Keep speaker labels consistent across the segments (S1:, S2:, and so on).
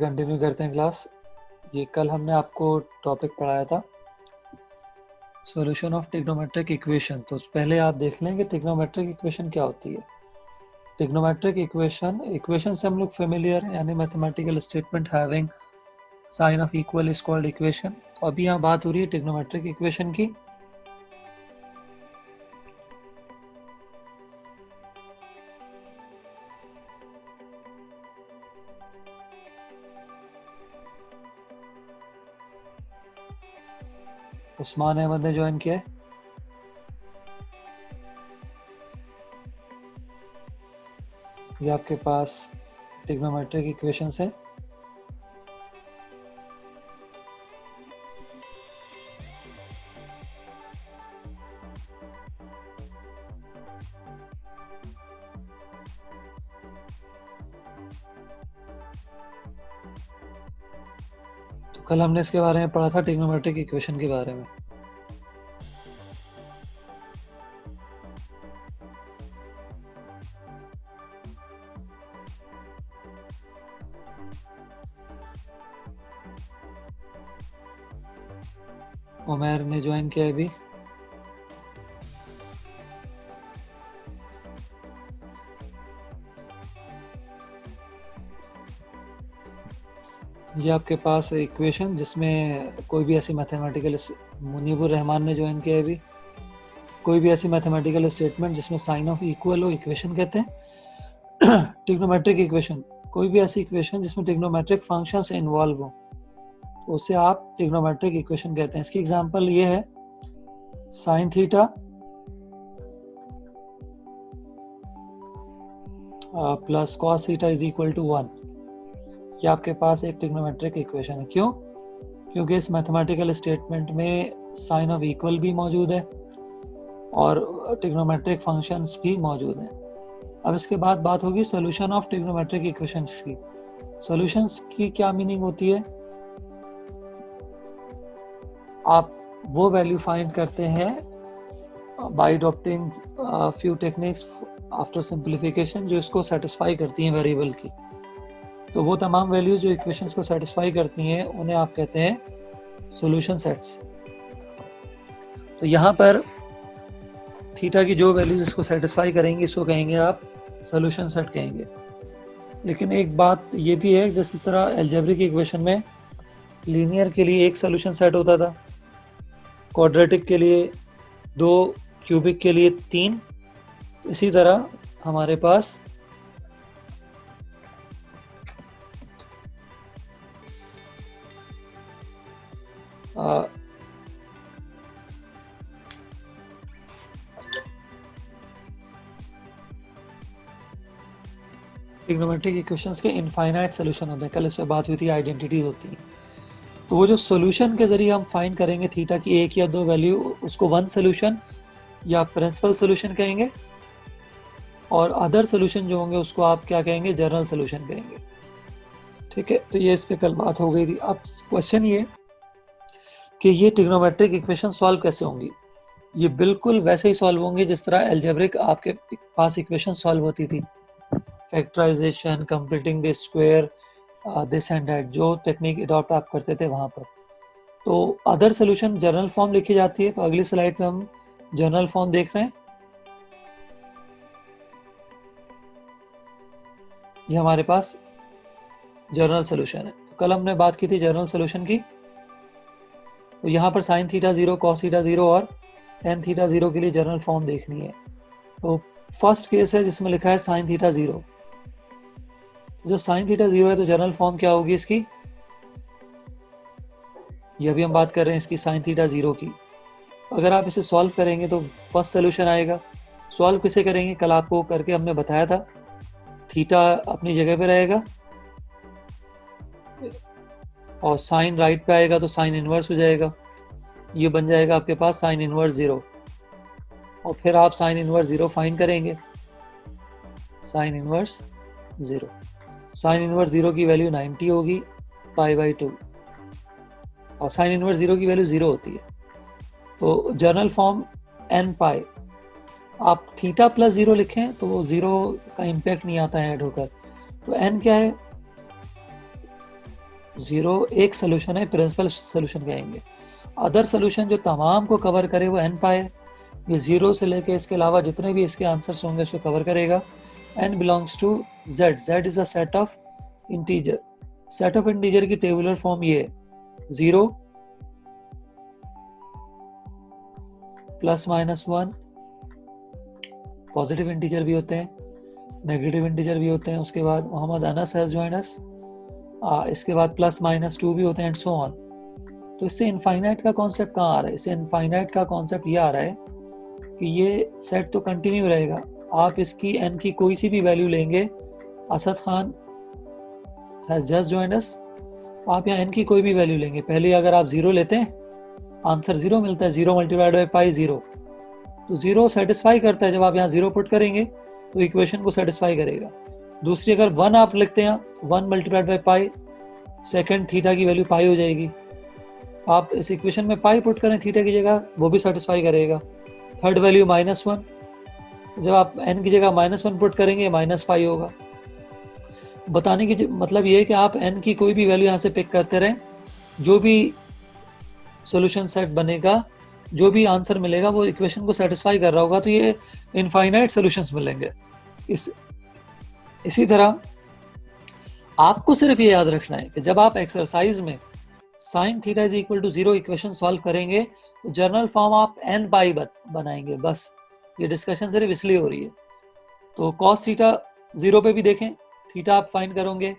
S1: Continue करते हैं class. ये कल हमने आपको टॉपिक पढ़ाया था सॉल्यूशन ऑफ ट्रिग्नोमेट्रिक इक्वेशन। तो पहले आप देख लें कि ट्रिग्नोमेट्रिक इक्वेशन क्या होती है। ट्रिग्नोमेट्रिक इक्वेशन से हम लोग फेमिलियर, यानी mathematical statement having sign of equal is called equation. तो अभी यहाँ बात हो रही है ट्रिग्नोमेट्रिक इक्वेशन की। उस्मान अहमद ने ज्वाइन किया है। ये आपके पास ट्रिग्नोमेट्रिक इक्वेशंस है। तो कल हमने इसके बारे में पढ़ा था, ट्रिग्नोमेट्रिक इक्वेशन के बारे में। उमर ने ज्वाइन किया है अभी। ये आपके पास इक्वेशन जिसमें कोई भी ऐसी मैथमेटिकल, मुनीबुर रहमान ने ज्वाइन किया है अभी, कोई भी ऐसी मैथमेटिकल स्टेटमेंट जिसमें साइन ऑफ इक्वल हो, इक्वेशन कहते हैं। ट्रिग्नोमेट्रिक इक्वेशन, कोई भी ऐसी इक्वेशन जिसमें ट्रिग्नोमेट्रिक फंक्शंस इन्वॉल्व हो, तो उसे आप ट्रिग्नोमेट्रिक इक्वेशन कहते हैं। इसकी एग्जांपल ये है sine theta plus cos theta is equal to 1। ये आपके पास एक ट्रिग्नोमेट्रिक इक्वेशन है। क्यों? क्योंकि इस मैथमेटिकल स्टेटमेंट में साइन ऑफ इक्वल भी मौजूद है और ट्रिग्नोमेट्रिक फंक्शंस भी मौजूद हैं। अब इसके बाद बात होगी सॉल्यूशन ऑफ ट्रिग्नोमेट्रिक इक्वेशंस की। सॉल्यूशंस की क्या मीनिंग होती है? आप वो वैल्यू फाइंड करते हैं bye adopting few techniques after simplification जो इसको सेटिस्फाई करती हैं वेरिएबल की। तो वो तमाम वैल्यूज जो इक्वेशंस को सेटिस्फाई करती हैं उन्हें आप कहते हैं सॉल्यूशन सेट्स। तो यहाँ पर थीटा की जो वैल्यूज इसको सेटिस्फाई करेंगी इसको कहेंगे आप सॉल्यूशन सेट कहेंगे। लेकिन एक बात ये भी है, जिस तरह अलजेब्रिक इक्वेशन में लीनियर के लिए एक सॉल्यूशन सेट होता था, क्वाड्रेटिक के लिए 2, क्यूबिक के लिए 3, इसी तरह हमारे पास ट्रिग्नोमेट्रिक इक्वेशंस के इनफाइनाइट सॉल्यूशन होते हैं। कल इस पे बात हुई थी, आइडेंटिटीज होती हैं। तो वो जो सॉल्यूशन के जरिए हम फाइंड करेंगे थीटा की एक या दो वैल्यू, उसको वन सॉल्यूशन या प्रिंसिपल सॉल्यूशन कहेंगे, और अदर सॉल्यूशन जो होंगे उसको आप क्या कहेंगे? जनरल सॉल्यूशन कहेंगे। ठीक है, तो ये इस पे कल बात हो गई थी। अब क्वेश्चन ये कि ये ट्रिग्नोमेट्रिक इक्वेशन सॉल्व कैसे होंगी? ये बिल्कुल वैसे ही सॉल्व होंगे जिस तरह अलजेब्रिक आपके पास इक्वेशन सॉल्व होती थी, factorization, completing the square, this and that, जो टेक्निक अडॉप्ट आप करते थे वहां पर। तो अदर सॉल्यूशन जनरल फॉर्म लिखी जाती है। तो अगली स्लाइड पे हम जनरल फॉर्म देख रहे हैं। ये हमारे पास जनरल सॉल्यूशन है। तो कल हमने बात की थी जनरल सॉल्यूशन की। तो यहाँ पर साइन थीटा 0, कॉस थीटा 0 और टेन थीटा 0 के लिए जनरल फॉर्म देखनी है। तो फर्स्ट केस है जिसमें लिखा है साइन थीटा 0। जब साइन थीटा 0 है तो जनरल फॉर्म क्या होगी इसकी? ये अभी हम बात कर रहे हैं इसकी साइन थीटा 0 की। अगर आप इसे सॉल्व करेंगे तो फर्स्ट सोल्यूशन आएगा। सॉल्व किसे करेंगे? कल आपको करके हमने बताया था। थीटा अपनी जगह पे रहेगा और साइन राइट पे आएगा तो साइन इनवर्स हो जाएगा। ये बन जाएगा आपके पास साइन इनवर्स 0, और फिर आप साइन इनवर्स 0 फाइंड करेंगे। साइन इनवर्स 0, साइन इनवर्स 0 की वैल्यू 90 होगी π/2, और साइन इनवर्स 0 की वैल्यू 0 होती है। तो जनरल फॉर्म n पाई, आप थीटा प्लस 0 लिखें तो वो 0 का इम्पैक्ट नहीं आता है ऐड होकर। तो n क्या है? 0 एक सोल्यूशन है, प्रिंसिपल सोल्यूशन कहेंगे। अदर सोल्यूशन जो तमाम को कवर करे वो n पाई है। ये 0 से लेके इसके अलावा जितने भी इसके आंसर्स होंगे उसको कवर करेगा। n belongs to z, z is a set of integer. Set of integer की टेबुलर फॉर्म ये 0 प्लस माइनस 1, पॉजिटिव इंटीजर भी होते हैं, नेगेटिव इंटीजर भी होते हैं। उसके बाद Mohammad Anas has joined us, इसके बाद प्लस माइनस 2 भी होते हैं एंड सो ऑन। तो इससे इनफाइनाइट का कॉन्सेप्ट कहाँ आ रहा है? इससे इनफाइनाइट का कॉन्सेप्ट ये आ रहा है कि ये सेट तो कंटिन्यू रहेगा। आप इसकी n की कोई सी भी वैल्यू लेंगे, Asad Khan has just joined us, तो आप यहाँ n की कोई भी वैल्यू लेंगे, पहले अगर आप 0 लेते हैं आंसर 0 मिलता है, 0 मल्टीप्लाइड बाई पाई 0, तो 0 सेटिस्फाई करता है। जब आप यहाँ 0 पुट करेंगे तो इक्वेशन को सेटिस्फाई करेगा। दूसरी अगर 1 आप लिखते हैं, 1 multiplied by pi, second theta की वैल्यू पाई हो जाएगी, तो आप इस इक्वेशन में पाई पुट करें थीटा की जगह, वो भी सेटिस्फाई करेगा। थर्ड वैल्यू -1, जब आप n की जगह -1 पुट करेंगे माइनस पाई होगा। बताने की मतलब ये है कि आप n की कोई भी वैल्यू यहाँ से पिक करते रहें, जो भी सॉल्यूशन सेट बनेगा, जो भी आंसर मिलेगा वो इक्वेशन को सेटिस्फाई कर रहा होगा, तो ये इनफाइनाइट सॉल्यूशंस मिलेंगे। इसी तरह आपको सिर्फ ये याद रखना है कि जब आप एक्सरसाइज में sine theta is equal to 0 equation solve करेंगे तो जर्नल फॉर्म आप n पाई बनाएंगे, बस। ये डिस्कशन सिर्फ इसलिए हो रही है। तो कॉस थीटा 0 पे भी देखें, थीटा आप फाइंड करोगे,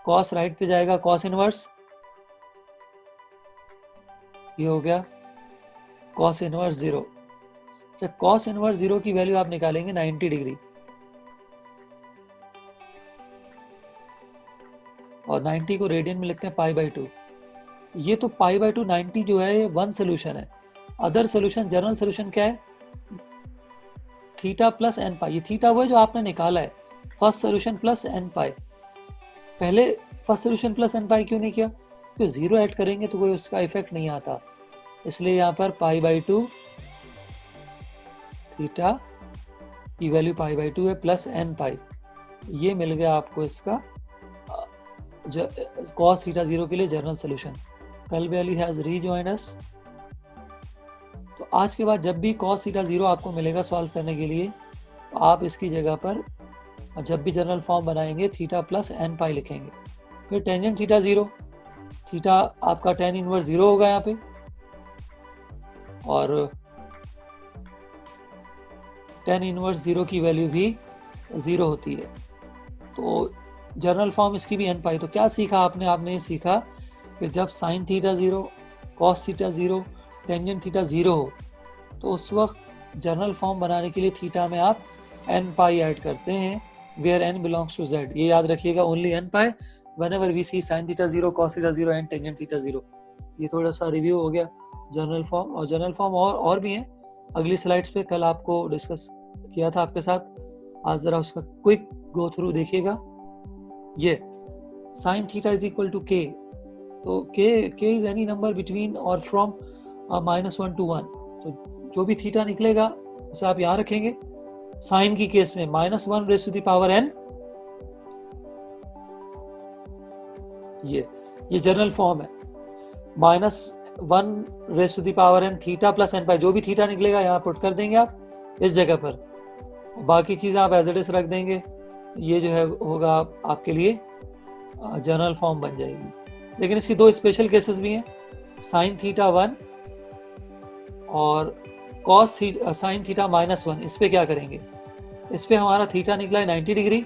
S1: कॉस राइट पे जाएगा, कॉस इनवर्स ये हो गया, कॉस इनवर्स 0। अच्छा, कॉस इनवर्स 0 की वैल्यू आप निकालेंगे 90 डिग्री, और 90 को रेडियन में लिखते हैं π/2। ये तो π/2 90 जो है ये वन सोल्यूशन है। अदर सोल्यूशन, जनरल सोल्यूशन क्या है? थीटा प्लस n पाई। ये थीटा वो है जो आपने निकाला है, फर्स्ट सोल्यूशन प्लस n पाई। पहले फर्स्ट सोल्यूशन प्लस n पाई क्यों नहीं किया? क्योंकि 0 ऐड करेंगे तो कोई उसका इफेक्ट नहीं आता, इसलिए यहाँ पर π/2 थीटा की वैल्यू π/2 है प्लस n पाई। ये मिल गया आपको इसका cos थीटा 0 के लिए general solution. Kalbe Ali has rejoined us. तो आज के बाद जब भी cos थीटा 0 आपको मिलेगा सॉल्व करने के लिए, तो आप इसकी जगह पर जब भी जनरल फॉर्म बनाएंगे थीटा प्लस n पाई लिखेंगे। फिर टेंजेंट थीटा 0, थीटा आपका tan इनवर्स 0 होगा यहाँ पे, और tan इनवर्स 0 की वैल्यू भी 0 होती है। तो जनरल फॉर्म इसकी भी n पाई। तो क्या सीखा आपने? आपने ये सीखा कि जब sign theta 0, cos theta 0, tangent theta 0 हो, तो उस वक्त जनरल फॉर्म बनाने के लिए थीटा में आप n पाई ऐड करते हैं, where n belongs to z। ये याद रखिएगा, only n pi whenever we see sine theta 0, cos theta 0 and tangent theta 0। ये थोड़ा सा रिव्यू हो गया जनरल फॉर्म। और जनरल फॉर्म और भी हैं अगली स्लाइड्स पे, कल आपको डिस्कस किया था आपके साथ, आज जरा उसका क्विक गो थ्रू देखिएगा। ये sine theta is equal to k, तो k is any number between और फ्रॉम -1 to 1। तो जो भी थीटा निकलेगा उसे आप यहाँ रखेंगे। साइन की केस में -1 raise to the power n, ये जनरल फॉर्म है। -1 raise to the power n theta plus n pi, जो भी थीटा निकलेगा यहाँ पुट कर देंगे आप इस जगह पर, बाकी चीज़ें आप एज इट इज रख देंगे। ये जो है होगा आपके लिए जनरल फॉर्म बन जाएगी। लेकिन इसकी दो स्पेशल केसेस भी हैं, साइन थीटा 1 और कॉस साइन थीटा -1। इस पे क्या करेंगे? इस पे हमारा थीटा निकला है 90 डिग्री,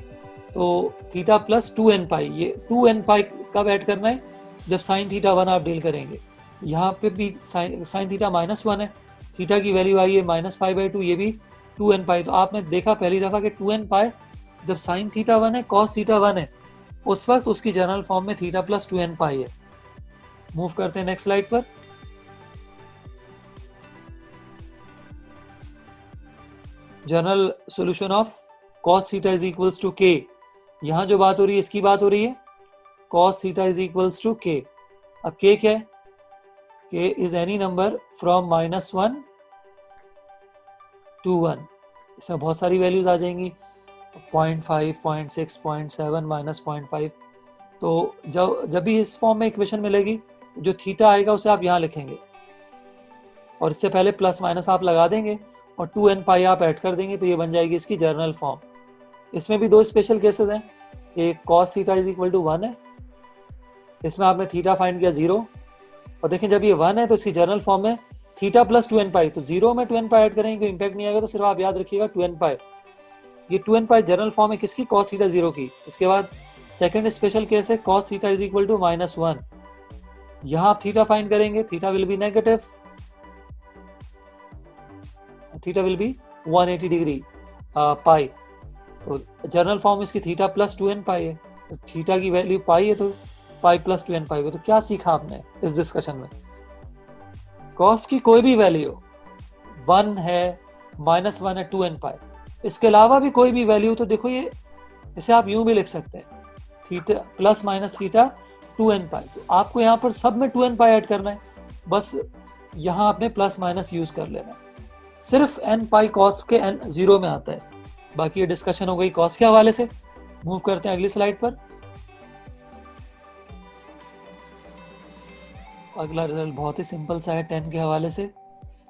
S1: तो थीटा प्लस 2n पाई। ये 2n पाई कब ऐड करना है? जब साइन थीटा 1 आप डील करेंगे। यहाँ पे भी साइन थीटा -1 है, थीटा की वैल्यू आई है -π/2, ये भी 2n पाई। तो आपने देखा पहली दफा कि 2n पाई जब साइन थीटा 1 है, कॉस थीटा 1 है, उस वक्त उसकी जनरल फॉर्म में थीटा प्लस 2n पाई है। मूव करते हैं नेक्स्ट स्लाइड पर। General solution of cos theta is equals to k। यहां जो बात हो रही है इसकी बात हो रही है, cos theta is equals to k। अब k क्या है? k is any number from -1 to 1। इसमें बहुत सारी वैल्यूज आ जाएंगी, 0.5, 0.6, 0.7, -0.5। तो जब भी इस फॉर्म में इक्वेशन मिलेगी, जो थीटा आएगा उसे आप यहाँ लिखेंगे और इससे पहले प्लस माइनस आप लगा देंगे और 2n पाई आप ऐड कर देंगे, तो ये बन जाएगी इसकी जर्नल फॉर्म। इसमें भी दो स्पेशल केसेस हैं, एक cos theta is equal to 1 है, इसमें आपने थीटा फाइंड किया 0, और देखें जब ये 1 है तो इसकी जर्नल फॉर्म में थीटा प्लस 2n पाई, तो 0 में 2n पाई ऐड करेंगे कोई इंपैक्ट नहीं आएगा, तो सिर्फ आप याद रखिएगा 2n पाई। ये 2n पाई जर्नल फॉर्म है किसकी, cos थीटा 0 की। इसके बाद सेकंड स्पेशल केस है cos theta is equal to -1, यहाँ आप थीटा फाइंड करेंगे, theta will be negative, theta will be 180 degree pi, तो जर्नल फॉर्म इसकी थीटा प्लस 2n पाई है, तो थीटा की वैल्यू पाई है तो पाई प्लस 2n पाई हो। तो क्या सीखा आपने इस डिस्कशन में, कॉस की कोई भी वैल्यू 1 है, -1 है, 2n पाई, इसके अलावा भी कोई भी वैल्यू, तो देखो ये इसे आप यूं भी लिख सकते हैं, theta plus minus theta 2n पाई, तो आपको यहाँ पर सब में 2n पाई ऐड करना है, बस यहाँ आपने प्लस माइनस यूज कर लेना है, सिर्फ n पाई कॉस के n 0 में आता है। बाकी ये डिस्कशन हो गई कॉस के हवाले से। मूव करते हैं अगली स्लाइड पर। अगला रिजल्ट बहुत ही सिंपल सा है 10 के हवाले से,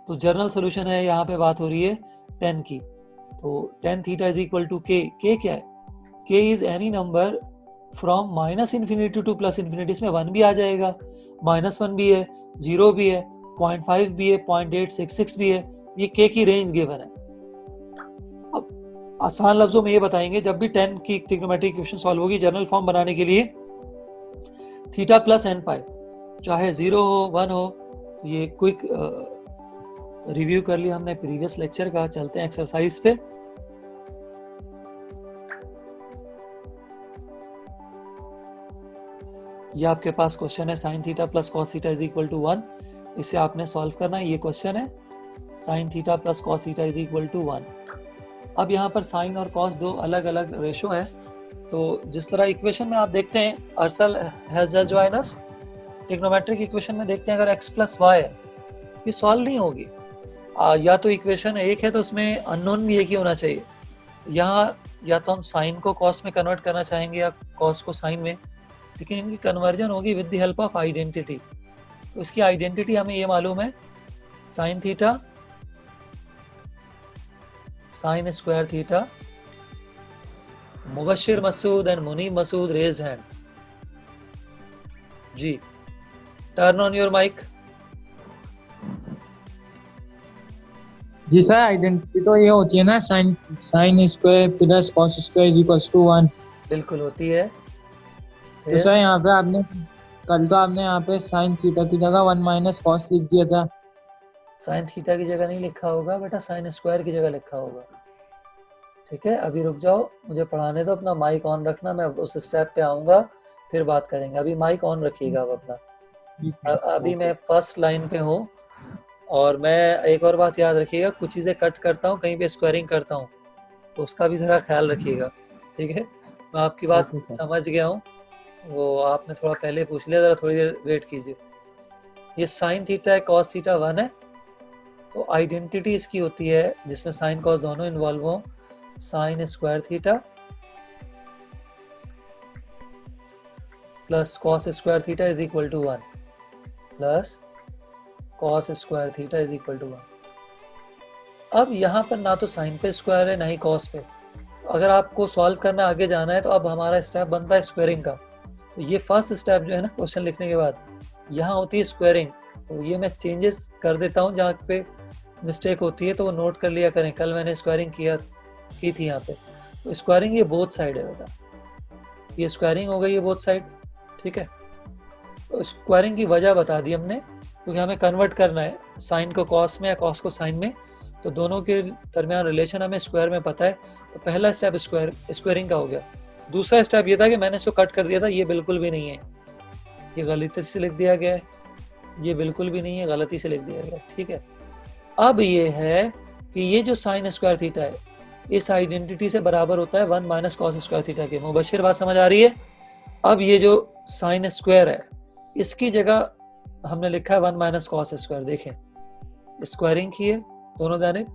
S1: तो जर्नल सोल्यूशन है, यहाँ पे बात हो रही है 10 की, तो tan theta is equal to k, क्या है, k is any number from -∞ to +∞, इसमें 1 भी आ जाएगा, -1 भी है, 0 भी है, 0.5 भी है, 0.866 भी है, ये k की रेंज गिवन है। अब आसान लफ्जों में ये बताएंगे, जब भी 10 की ट्रिग्नोमेट्रिक इक्वेशन सॉल्व होगी, जनरल फॉर्म बनाने के लिए थीटा प्लस n पाई, चाहे 0 हो 1 हो, ये क्विक रिव्यू कर लिया हमने प्रीवियस लेक्चर का। चलते हैं एक्सरसाइज पे। ये आपके पास क्वेश्चन है sine theta plus cos theta is equal to 1, इसे आपने सॉल्व करना है। ये क्वेश्चन है sine theta plus cos theta is equal to 1। अब यहाँ पर साइन और कॉस दो अलग अलग रेशो है, तो जिस तरह इक्वेशन में आप देखते हैं Arsal has join us, trigonometric equation में देखते हैं अगर x प्लस वाई है, ये सॉल्व नहीं होगी। या तो इक्वेशन एक है तो उसमें अननोन भी एक ही होना चाहिए, यहाँ या तो हम साइन को कॉस में कन्वर्ट करना चाहेंगे या कॉस को साइन में, लेकिन इनकी कन्वर्जन होगी with the help of identity. तो इसकी आइडेंटिटी हमें ये मालूम है, sine theta sine square theta, Mubashir Masood and Muneeb Masood raised hand. जी, टर्न ऑन योर माइक।
S2: जी सर, आइडेंटिटी तो ये होती है ना, sine square plus cos square is equals to 1।
S1: बिल्कुल होती है।
S2: तो सर यहाँ पे आपने कल तो आपने यहाँ पे साइन थीटा की जगह 1 माइनस कॉस लिख दिया था।
S1: साइन थीटा की जगह नहीं लिखा होगा बेटा, साइन स्क्वायर की जगह लिखा होगा। ठीक है, अभी रुक जाओ, मुझे पढ़ाने दो, अपना माइक ऑन रखना, मैं उस स्टेप पे आऊंगा फिर बात करेंगे। अभी माइक ऑन रखिएगा आप अपना। अभी मैं फर्स्ट लाइन पे हूँ, और मैं एक और बात याद रखिएगा, कुछ चीज़ें कट करता हूँ, कहीं पे स्क्वायरिंग करता हूँ, तो उसका भी ज़रा ख्याल रखिएगा। ठीक है, मैं आपकी बात समझ गया हूँ, वो आपने थोड़ा पहले पूछ लिया, ज़रा थोड़ी देर वेट कीजिए। ये साइन थीटा है, कॉस थीटा 1 है, तो आइडेंटिटी इसकी होती है जिसमें साइन कॉस दोनों इन्वॉल्व हों, sine square theta plus cos square theta is equal to 1 plus cos square theta is equal to 1। अब यहाँ पर ना तो साइन पे स्क्वायर है ना ही कॉस पे, अगर आपको सॉल्व करना आगे जाना है तो अब हमारा स्टेप बनता है स्क्वायरिंग का। तो ये फर्स्ट स्टेप जो है ना क्वेश्चन लिखने के बाद, यहाँ होती है स्क्वायरिंग, तो ये मैं चेंजेस कर देता हूँ, जहाँ पे मिस्टेक होती है तो वो नोट कर लिया करें, कल मैंने स्क्वायरिंग की थी यहाँ पे। तो स्क्वायरिंग ये बोथ साइड है बेटा, ये स्क्वायरिंग हो गई है बोथ साइड। ठीक है, तो स्क्वायरिंग की वजह बता दी हमने, क्योंकि हमें कन्वर्ट करना है साइन को कॉस में या कॉस को साइन में, तो दोनों के दरमियान रिलेशन हमें स्क्वायर में पता है। तो पहला स्टेप स्क्वायरिंग का हो गया। दूसरा स्टेप ये था कि मैंने इसको कट कर दिया था, ये बिल्कुल भी नहीं है, ये गलती से लिख दिया गया है, ये बिल्कुल भी नहीं है, गलती से लिख दिया गया। ठीक है, अब ये है कि ये जो साइन स्क्वायर थीटा है इस आइडेंटिटी से बराबर होता है 1 माइनस कॉस स्क्वायर थीटा के। मुबशिर बात समझ आ रही है? अब ये जो साइन स्क्वायर है इसकी जगह हमने लिखा है 1 माइनस कॉस स्क्वायर। देखें, स्क्वायरिंग की है दोनों जानिब,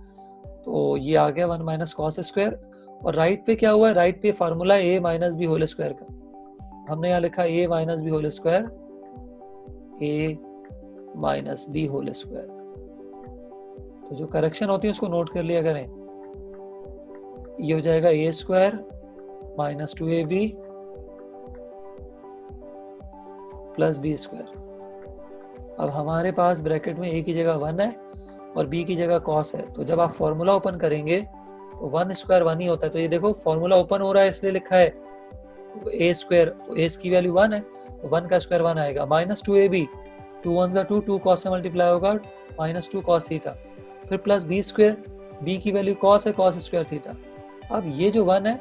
S1: तो ये आ गया 1 माइनस कॉस स्क्वायर, और राइट पे क्या हुआ है, राइट पे formula a minus B whole square का। हमने यहाँ लिखा a minus B whole square, a minus B whole square. तो जो करेक्शन होती है उसको नोट कर लिया करें। ये हो जाएगा a square minus 2ab plus B square. अब हमारे पास ब्रैकेट में a की जगह 1 है और b की जगह cos है, तो जब आप फॉर्मूला ओपन करेंगे तो 1 स्क्वायर 1 ही होता है। तो ये देखो फॉर्मूला ओपन हो रहा है इसलिए लिखा है a स्क्वायर, तो a की वैल्यू 1 है तो 1 का स्क्वायर 1 आएगा, माइनस 2ab, 2 1 2, 2 cos से मल्टीप्लाई होगा माइनस 2 cos थीटा, फिर प्लस बी स्क्वायर, b की वैल्यू cos है, cos स्क्वायर थीटा। अब ये जो 1 है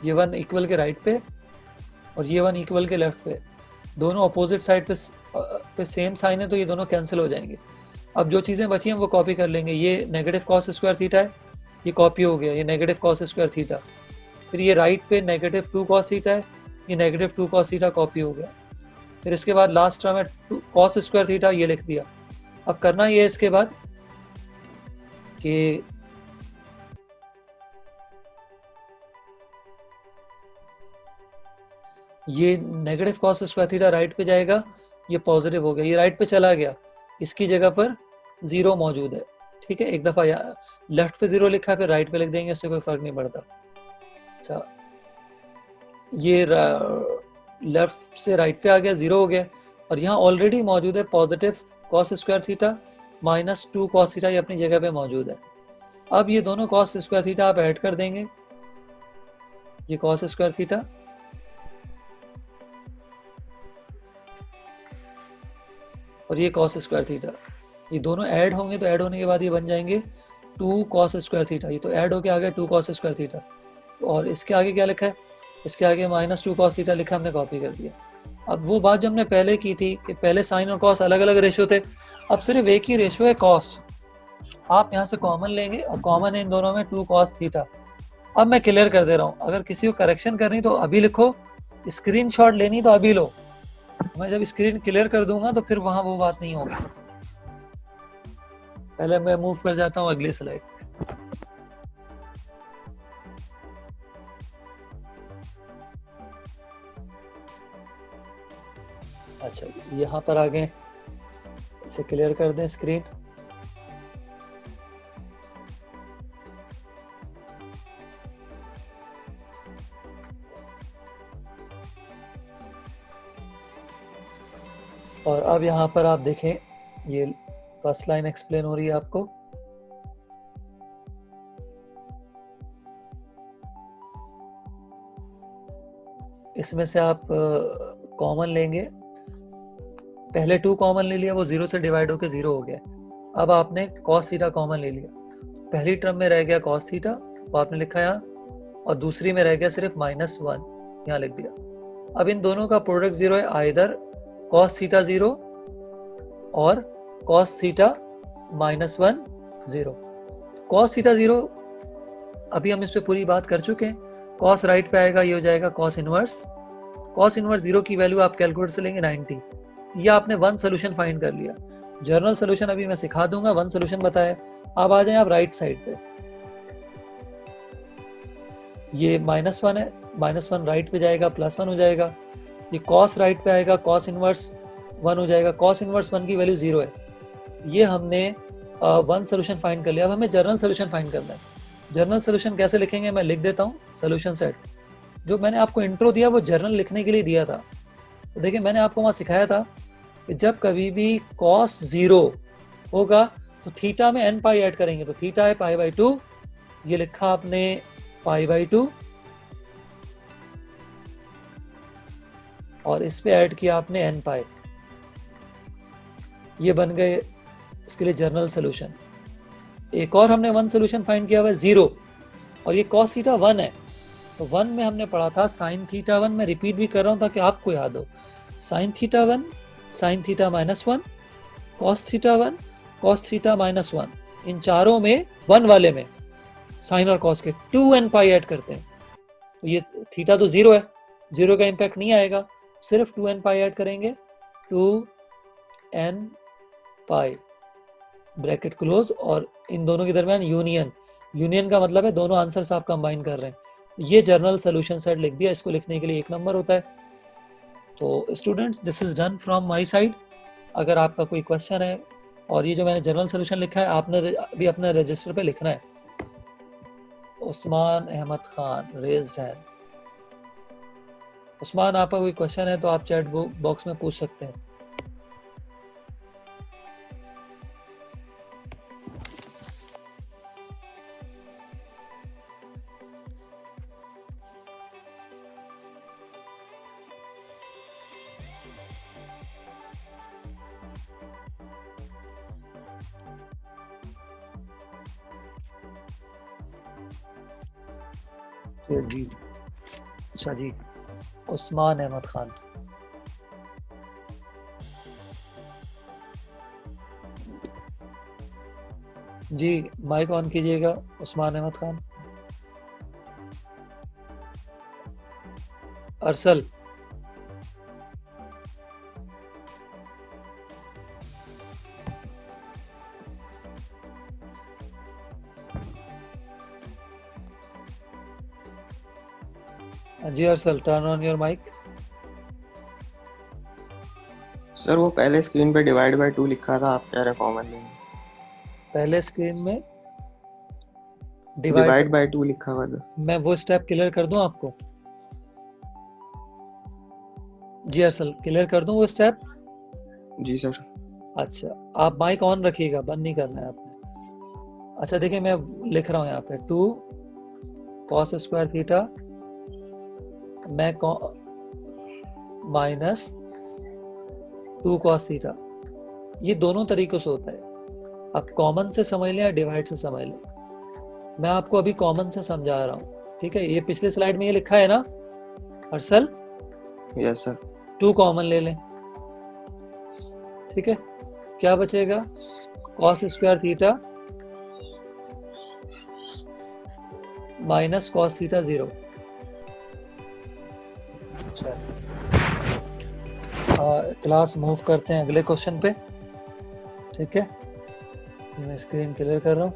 S1: ये 1 इक्वल के राइट पे और ये 1 इक्वल के लेफ्ट पे, दोनों अपोजिट साइड पे सेम साइन है तो ये दोनों कैंसिल हो जाएंगे। अब जो चीजें बची हैं वो कॉपी कर लेंगे। ये नेगेटिव कॉस स्क्वायर थीटा है, ये कॉपी हो गया, ये नेगेटिव कॉस स्क्वायर थीटा। फिर ये राइट पे नेगेटिव 2 कॉस थीटा है, ये नेगेटिव 2 कॉस थीटा कॉपी हो गया। फिर इसके बाद लास्ट टर्म है कॉस स्क्वायर थीटा, ये लिख दिया। अब करना ये है इसके बाद कि ये negative cos square theta right पे जाएगा, ये पॉजिटिव हो गया, ये राइट पे चला गया, इसकी जगह पर 0 मौजूद है। ठीक है, एक दफा लेफ्ट पे 0 लिखा फिर राइट पे लिख देंगे, उससे कोई फर्क नहीं पड़ता। अच्छा, ये लेफ्ट से राइट पे आ गया, 0 हो गया, और यहाँ ऑलरेडी मौजूद है positive cos square theta minus 2 cos theta, ये अपनी जगह पे मौजूद है। अब ये दोनों कॉस स्क्वायर थीटा आप ऐड कर देंगे, ये कॉस स्क्वायर थीटा और ये कॉस स्क्वायर थीटा, ये दोनों ऐड होंगे, तो ऐड होने के बाद ये बन जाएंगे 2 कॉस स्क्वायर थीटा। ये तो ऐड होके आ गया 2 कॉस स्क्वायर थीटा, और इसके आगे क्या लिखा है, इसके आगे माइनस 2 कॉस थीटा लिखा, हमने कॉपी कर दिया। अब वो बात जो हमने पहले की थी कि पहले साइन और कॉस अलग अलग रेशियो थे, अब सिर्फ एक ही रेशियो है कॉस। आप यहाँ से कॉमन लेंगे और कॉमन है इन दोनों में 2 कॉस थीटा। अब मैं क्लियर कर दे रहा हूँ, अगर किसी को करेक्शन करनी तो अभी लिखो, स्क्रीनशॉट लेनी तो अभी लो। मैं जब स्क्रीन क्लियर कर दूंगा तो फिर वहां वो बात नहीं होगी। पहले मैं मूव कर जाता हूँ अगली स्लाइड। अच्छा, यहाँ पर आ गए, इसे क्लियर कर दें स्क्रीन। और अब यहाँ पर आप देखें, ये फर्स्ट लाइन एक्सप्लेन हो रही है आपको। इसमें से आप कॉमन लेंगे, पहले 2 कॉमन ले लिया, वो 0 से डिवाइड होकर 0 हो गया। अब आपने cos थीटा कॉमन ले लिया, पहली टर्म में रह गया cos थीटा, वो आपने लिखा यहाँ, और दूसरी में रह गया सिर्फ -1, यहाँ लिख दिया। अब इन दोनों का प्रोडक्ट 0 है, आइदर cos थीटा 0 और cos थीटा -1 0। cos थीटा 0 अभी हम इस पे पूरी बात कर चुके हैं। cos राइट पे आएगा, ये हो जाएगा cos इनवर्स। cos इनवर्स 0 की वैल्यू आप कैलकुलेटर से लेंगे 90। ये आपने 1 सोल्यूशन फाइंड कर लिया। जर्नल सोल्यूशन अभी मैं सिखा दूंगा, 1 सोल्यूशन बताया। अब आ जाए आप राइट साइड पे, ये -1 है, -1 राइट पे जाएगा, +1 हो जाएगा। ये cos राइट पे आएगा, cos इनवर्स 1 हो जाएगा, cos इनवर्स 1 की वैल्यू 0 है। ये हमने 1 सोल्यूशन फाइंड कर लिया। अब हमें जर्नल सोल्यूशन फाइंड करना है। जर्नल सोल्यूशन कैसे लिखेंगे, मैं लिख देता हूँ। सोल्यूशन सेट जो मैंने आपको इंट्रो दिया वो जर्नल लिखने के लिए दिया था। तो देखिए, मैंने आपको वहाँ सिखाया था कि जब कभी भी cos 0 होगा तो थीटा में n पाई ऐड करेंगे, तो थीटा है π/2, ये लिखा आपने π/2, और इस पे ऐड किया आपने n पाई, ये बन गए इसके लिए जर्नल सोल्यूशन। एक और हमने 1 सोल्यूशन फाइंड किया हुआ है 0, और ये cos थीटा 1 है। तो 1 में हमने पढ़ा था sin थीटा 1, मैं रिपीट भी कर रहा हूँ ताकि आपको याद हो। sin theta 1, sin theta -1, cos theta 1, cos theta -1, इन चारों में 1 वाले में साइन और cos के 2n पाई ऐड करते हैं। तो ये थीटा तो 0 है, 0 का इंपैक्ट नहीं आएगा, सिर्फ 2n पाई ऐड करेंगे, 2n पाई। ब्रैकेट क्लोज, और इन दोनों के दरमियान यूनियन। यूनियन का मतलब है दोनों आंसर्स आप कंबाइन कर रहे हैं। ये जनरल सोल्यूशन सेट लिख दिया, इसको लिखने के लिए 1 नंबर होता है। तो students, this is done from my side. अगर आपका कोई क्वेश्चन है, और ये जो मैंने जनरल सोल्यूशन लिखा है आपने अभी अपने रजिस्टर पे लिखना है। Usman Ahmed Khan raised hand. उस्मान, आपका कोई क्वेश्चन है तो आप चैट बॉक्स में पूछ सकते हैं। जी, अच्छा जी, उस्मान अहमद खान। जी, माइक ऑन कीजिएगा उस्मान अहमद खान। अरसल, जी Arsal, turn on your mic.
S3: Sir वो पहले स्क्रीन पे डिवाइड बाय 2 लिखा था, आप कह रहे कॉमन लेंगे।
S1: पहले स्क्रीन में
S3: डिवाइड बाय 2 लिखा हुआ था।
S1: मैं वो स्टेप क्लियर कर दूं आपको? जी अरसल, क्लियर कर दूं वो स्टेप?
S3: जी सर।
S1: अच्छा, आप माइक ऑन रखिएगा, बंद नहीं करना है आपने। अच्छा देखिए, मैं लिख रहा हूँ यहाँ पे 2 cos स्क्वायर थीटा मैं माइनस 2 cos थीटा। ये दोनों तरीकों से होता है, आप कॉमन से समझ लें या डिवाइड से समझ लें। मैं आपको अभी कॉमन से समझा रहा हूँ, ठीक है? ये पिछले स्लाइड में ये लिखा है ना अरसल?
S3: Yes sir.
S1: 2 कॉमन ले लें, ठीक है? क्या बचेगा? cos square theta minus cos theta 0। Class move करते हैं अगले क्वेश्चन पे, ठीक है? मैं स्क्रीन क्लियर कर रहा हूँ।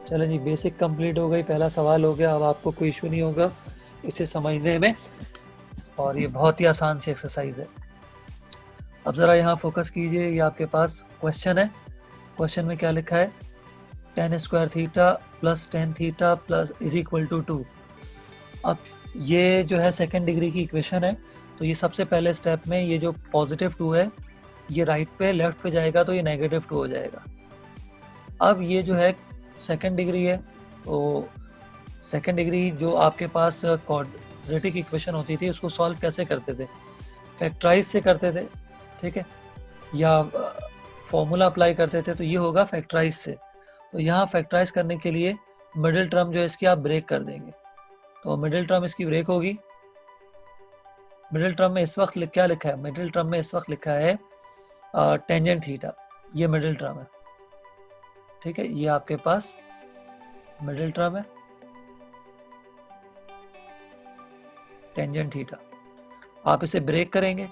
S1: चलो जी, बेसिक कंप्लीट हो गई, पहला सवाल हो गया। अब आपको कोई इशू नहीं होगा इसे समझने में, और ये बहुत ही आसान सी एक्सरसाइज है। अब ज़रा यहाँ फोकस कीजिए, ये आपके पास क्वेश्चन है। क्वेश्चन में क्या लिखा है? tan square theta plus tan theta plus is equal to 2। अब ये जो है सेकेंड डिग्री की इक्वेशन है, तो ये सबसे पहले स्टेप में ये जो पॉजिटिव 2 है ये राइट पे, लेफ्ट पे जाएगा तो ये नेगेटिव 2 हो जाएगा। अब ये जो है सेकेंड डिग्री है, तो सेकेंड डिग्री जो आपके पास क्वाड्रेटिक इक्वेशन होती थी उसको सॉल्व कैसे करते थे? फैक्टराइज से करते थे, ठीक है? या फॉर्मूला अप्लाई करते थे, तो ये होगा फैक्टराइज से। तो यहाँ फैक्टराइज करने के लिए मिडिल टर्म जो है इसकी आप ब्रेक कर देंगे, तो मिडिल टर्म इसकी ब्रेक होगी। मिडिल टर्म में इस वक्त क्या लिखा है? मिडिल टर्म में इस वक्त लिखा है टेंजेंट थीटा, ये मिडिल टर्म है, ठीक है? ये आपके पास मिडिल टर्म है टेंजेंट थीटा। आप इसे ब्रेक करेंगे,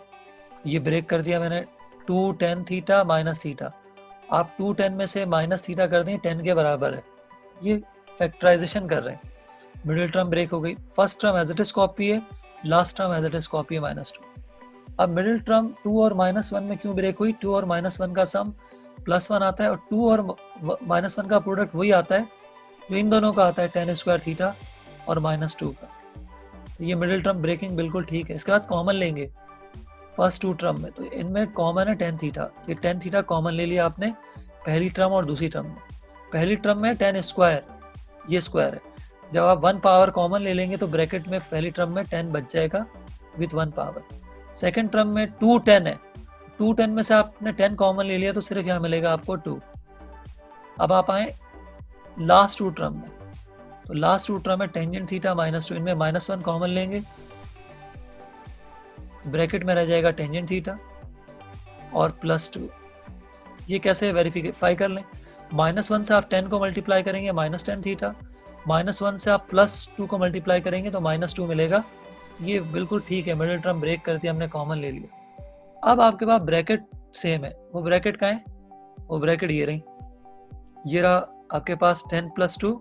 S1: ये ब्रेक कर दिया मैंने, 2 tan थीटा माइनस थीटा। आप 2 tan में से माइनस थीटा कर दें, 10 के बराबर है। ये फैक्टराइजेशन कर रहे हैं, मिडिल टर्म ब्रेक हो गई। First term as it is copy है, last term as it is copy है -2। अब मिडिल टर्म 2 और -1 में क्यों ब्रेक हुई? 2 और -1 का सम +1 आता है, और 2 और -1 का प्रोडक्ट वही आता है जो इन दोनों का आता है, tan स्क्वायर थीटा और -2 का। तो ये मिडिल टर्म ब्रेकिंग बिल्कुल ठीक है। इसके बाद कॉमन लेंगे फर्स्ट 2 टर्म में, तो इनमें कॉमन है tan थीटा। ये tan थीटा कॉमन ले लिया आपने पहली टर्म और दूसरी टर्म में। पहली टर्म में tan स्क्वायर, ये स्क्वायर है। जब आप 1 पावर कॉमन ले लेंगे तो ब्रैकेट में पहली टर्म में 10 बच जाएगा विथ 1 पावर। सेकेंड टर्म में 2 10 है, 2 10 में से आपने 10 कॉमन ले लिया तो सिर्फ यहाँ मिलेगा आपको 2। अब आप आए लास्ट 2 टर्म में, तो लास्ट 2 टर्म में टेंजेंट थीटा -2, इनमें -1 कॉमन लेंगे, ब्रैकेट में रह जाएगा टेंजेंट थीटा और +2। ये कैसे वेरीफाई कर लें? -1 से आप 10 को मल्टीप्लाई करेंगे -10 थीटा, -1 से आप +2 को मल्टीप्लाई करेंगे तो -2 मिलेगा। ये बिल्कुल ठीक है, मिडिल टर्म ब्रेक कर दिया हमने, कॉमन ले लिया। अब आपके पास ब्रैकेट सेम है, वो ब्रैकेट का है वो ब्रैकेट ये रही, ये रहा आपके पास 10+2,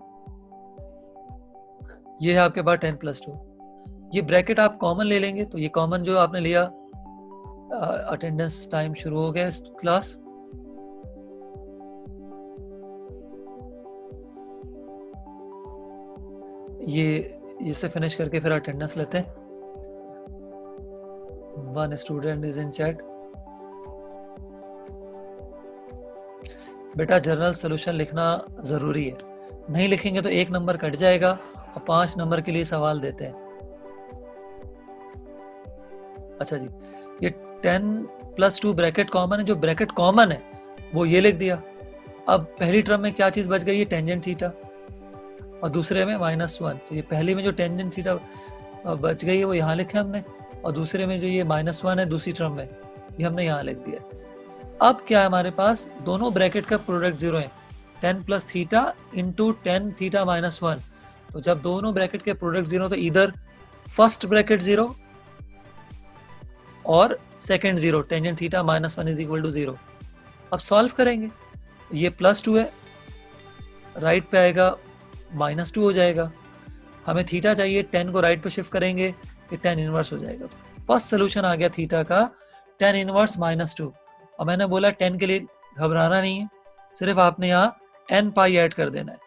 S1: ये है आपके पास 10+2। ये ब्रैकेट आप कॉमन ले लेंगे तो ये कॉमन जो आपने लिया, अटेंडेंस टाइम शुरू हो गया इस क्लास। ये इससे फिनिश करके फिर अटेंडेंस लेते हैं। 1 स्टूडेंट इज इन चैट। बेटा जनरल सोल्यूशन लिखना जरूरी है, नहीं लिखेंगे तो 1 नंबर कट जाएगा और 5 नंबर के लिए सवाल देते हैं। अच्छा जी, ये 10+2 ब्रैकेट कॉमन है, जो ब्रैकेट कॉमन है वो ये लिख दिया। अब पहली टर्म में क्या चीज बच गई है, टेंजेंट थीटा, और दूसरे में -1। तो ये पहली में जो टेंजेंट थीटा बच गई है वो यहाँ लिखे हमने, और दूसरे में जो ये -1 है दूसरी टर्म में, ये हमने यहाँ लिख दिया। अब क्या है हमारे पास, दोनों ब्रैकेट का प्रोडक्ट 0 है, 10+θ इंटू 10θ -1। तो जब दोनों ब्रैकेट के प्रोडक्ट 0 तो इधर फर्स्ट ब्रैकेट 0 और second 0, tangent theta -1 is equal to 0। अब सॉल्व करेंगे, ये +2 है, राइट पे आएगा -2 हो जाएगा। हमें थीटा चाहिए, 10 को राइट पे शिफ्ट करेंगे, ये 10 इनवर्स हो जाएगा। तो फर्स्ट सोल्यूशन आ गया थीटा का 10 इनवर्स -2। और मैंने बोला 10 के लिए घबराना नहीं है, सिर्फ आपने यहाँ n पाई ऐड कर देना है।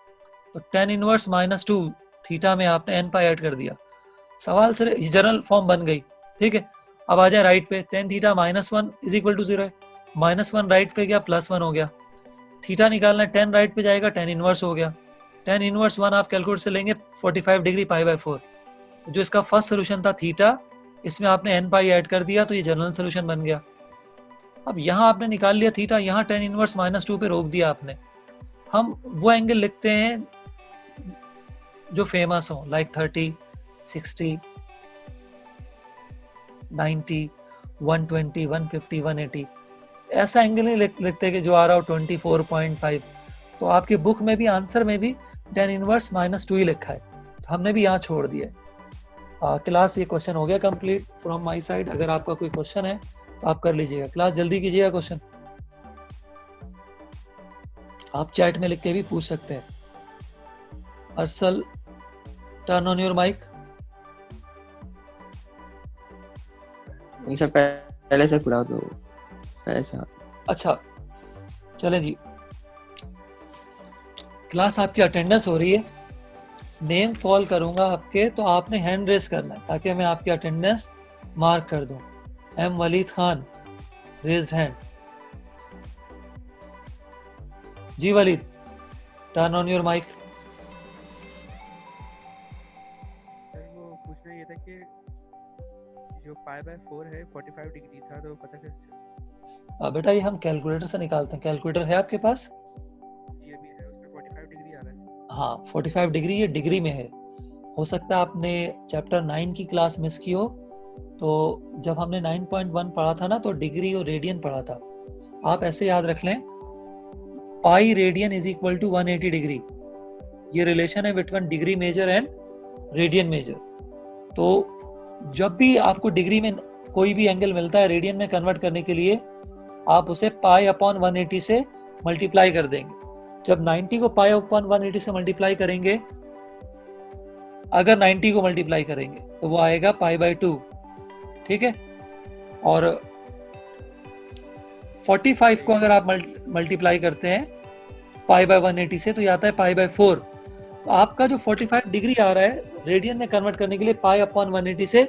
S1: तो 10 इनवर्स -2 थीटा में आपने n पाई ऐड कर दिया, सवाल सिर्फ जनरल फॉर्म बन गई। ठीक है, अब आ जाए राइट पे, 10 थीटा -1 इज इक्वल टू 0 है, -1 राइट पे गया, +1 हो गया। थीटा निकालना है, 10 राइट पे जाएगा, 10 इनवर्स हो गया। 10 इनवर्स 1 आप कैलकुलेटर से लेंगे 45 डिग्री π/4। जो इसका फर्स्ट सोल्यूशन था थीटा, इसमें आपने n पाई ऐड कर दिया तो ये जनरल सोल्यूशन बन गया। अब यहाँ आपने निकाल लिया थीटा, यहाँ 10 इनवर्स -2 पे रोक दिया आपने। हम वो एंगल लिखते हैं जो फेमस हो, लाइक 30, 60, 90, 120, 150, 180। ऐसा एंगल नहीं लिखते कि जो आ रहा हो 24.5। तो आपकी बुक में भी आंसर में भी 10 इनवर्स -2 ही लिखा है, तो हमने भी यहाँ छोड़ दिया है। क्लास ये क्वेश्चन हो गया कंप्लीट फ्रॉम माय साइड। अगर आपका कोई क्वेश्चन है तो आप कर लीजिएगा, क्लास जल्दी कीजिएगा। क्वेश्चन आप चैट में लिख के भी पूछ सकते हैं। Arsal, turn on your mic.
S3: नहीं सर, पहले से खुला तो ऐसा।
S1: अच्छा चले जी, क्लास आपकी अटेंडेंस हो रही है, नेम कॉल करूंगा आपके, तो आपने हैंड रेस करना है ताकि मैं आपकी अटेंडेंस मार्क कर दूं। M Waleed Khan, raised hand. जी Waleed, turn on your mic.
S4: Sir वो पूछना ये था कि जो π/4 है 45 डिग्री था, तो पता कैसे?
S1: बेटा ये हम कैलकुलेटर से निकालते हैं। कैलकुलेटर है आपके पास?
S4: ये भी है, उसमें 45 डिग्री आ रहा है।
S1: हाँ 45 डिग्री, ये डिग्री में है। हो सकता है आपने चैप्टर 9 की क्लास मिस की हो, तो जब हमने 9.1 पढ़ा था ना तो डिग्री और रेडियन पढ़ा था। आप ऐसे याद रख लें, pi radian is equal to 180 degree. ये रिलेशन है between degree measure and radian measure. तो जब भी आपको डिग्री में कोई भी एंगल मिलता है, रेडियन में कन्वर्ट करने के लिए आप उसे π/180 से मल्टीप्लाई कर देंगे। जब 90 को π/180 से मल्टीप्लाई करेंगे, अगर 90 को मल्टीप्लाई करेंगे तो वो आएगा π/2। ठीक है, और 45 को अगर आप मल्टीप्लाई करते हैं π/180 से तो ये आता है π/4। तो आपका जो 45 डिग्री आ रहा है, रेडियन में कन्वर्ट करने के लिए π/180 से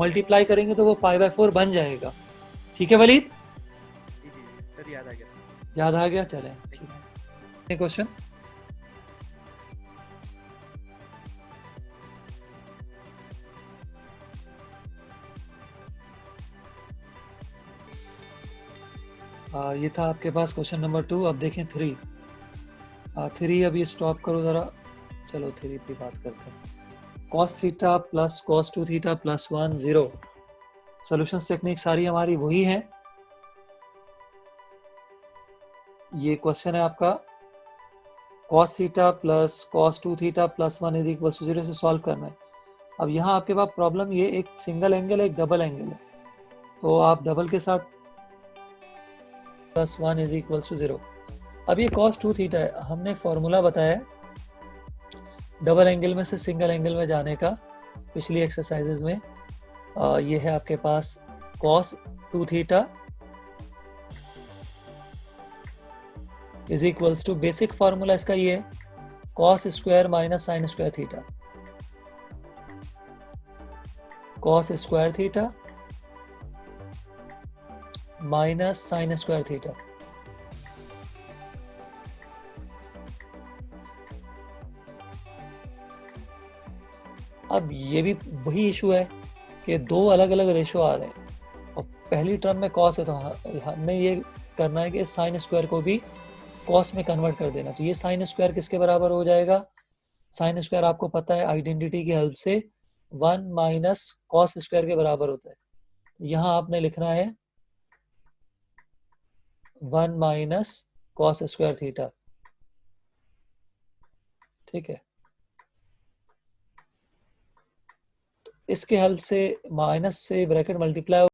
S1: मल्टीप्लाई करेंगे तो वो π/4 बन जाएगा। ठीक है वलीद?
S4: जी सर, याद आ गया।
S1: याद आ गया, चलें ठीक है। क्वेश्चन ये था आपके पास क्वेश्चन नंबर 2। अब देखें 3। 3 अभी स्टॉप करो जरा, चलो 3 पे बात करते हैं। cos theta plus cos 2 theta plus 1 0। Solution technique सारी हमारी वही है। ये क्वेश्चन है आपका, cos theta plus cos 2 theta plus 1 is equal to 0 से सॉल्व करना है। अब यहाँ आपके पास प्रॉब्लम ये, एक सिंगल एंगल है, एक डबल एंगल है, तो आप डबल के साथ +1 इज इक्वल टू 0। अब ये cos 2 थीटा है, हमने फॉर्मूला बताया डबल एंगल में से सिंगल एंगल में जाने का पिछली एक्सरसाइजेज में। ये है आपके पास cos 2 theta is equals to, basic formula इसका ये है cos square minus sine square theta, cos square theta minus sine square theta. अब ये भी वही इशू है कि दो अलग अलग रेशो आ रहे हैं और पहली टर्म में cos है, तो हमें ये करना है कि साइन स्क्वायर को भी cos में कन्वर्ट कर देना। तो ये साइन स्क्वायर किसके बराबर हो जाएगा? साइन स्क्वायर आपको पता है आइडेंटिटी की हेल्प से 1 माइनस cos स्क्वायर के बराबर होता है। यहाँ आपने लिखना है 1 माइनस cos स्क्वायर थीटा, ठीक है। इसके हेल्प से माइनस से ब्रैकेट मल्टीप्लाई